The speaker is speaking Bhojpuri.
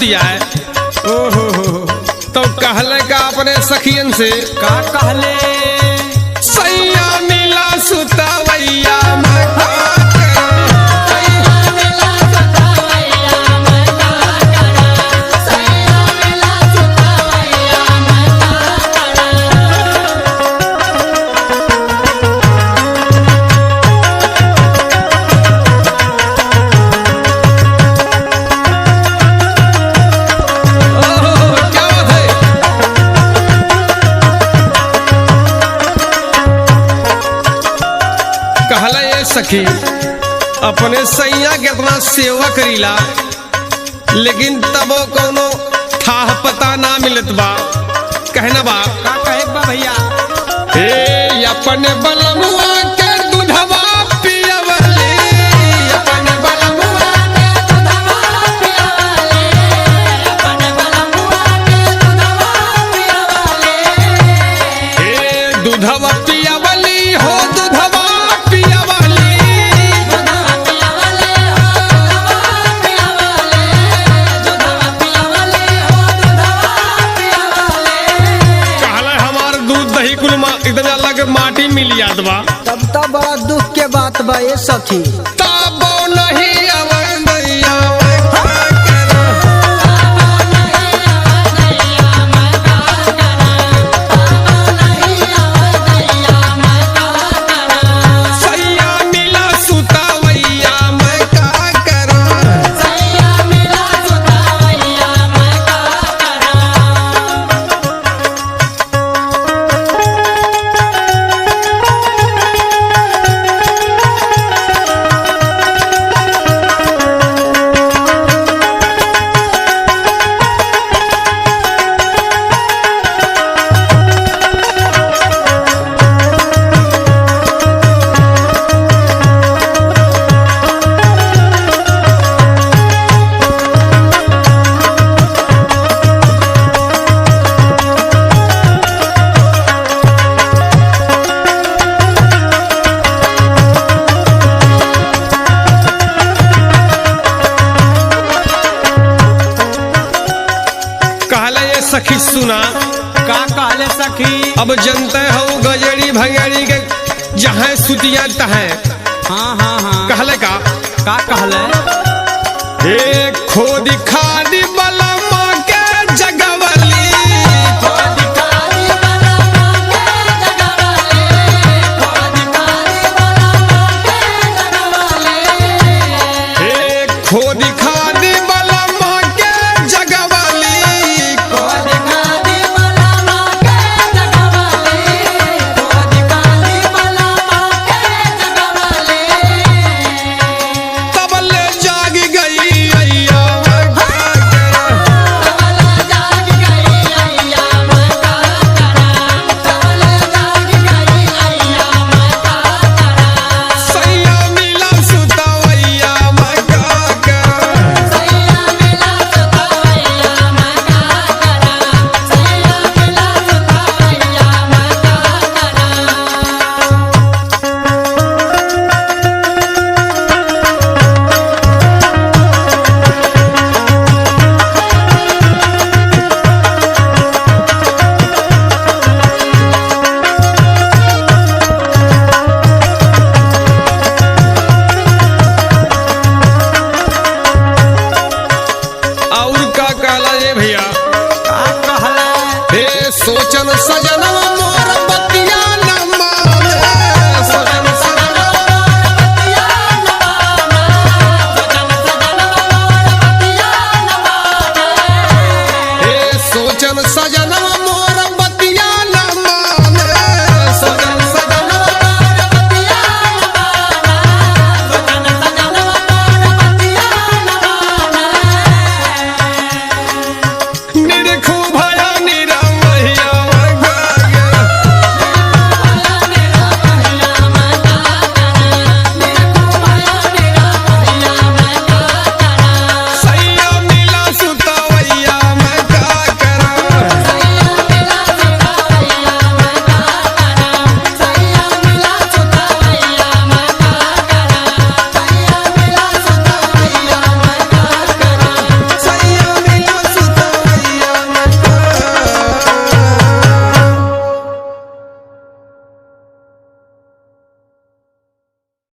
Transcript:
बतिया है। ओहो तो कहले का अपने सखियन से का कहले सैया मिला सुतवैया मैं का सखी अपने सैया के अपना सेवा करीला, लेकिन तबो कोनो था पता ना मिलत बा। कहना बा का कहे बा भैया हे अपने बलमुआ के दूधवा पियवले, अपने बलमुआ के दूधवा पियवले, अपने बलमुआ के दूधवा पियवले, हे दूधवा पियवली हो दूधवा एकदम अलग माटी मिल जात बा। तब तो बड़ा दुख के बात बा ये सखी। तब नहीं सखी सुना का कहले सखी। अब जनते हो गजड़ी भंगड़ी के जहाँ सुतिया तहाँ। हाँ हाँ हाँ कहले का कहले हे खोदी खादी बलमा के जगवली, खोदी खादी बलमा के जगवली, खोदी खादी बलमा के जगवली, हे खोदी खादी बलमा के जगवली, खोदी खादी बलमा के जगवली, खोदी खादी बलमा के जगवली, तब ले जाग गई अय्या सोचन सजनवा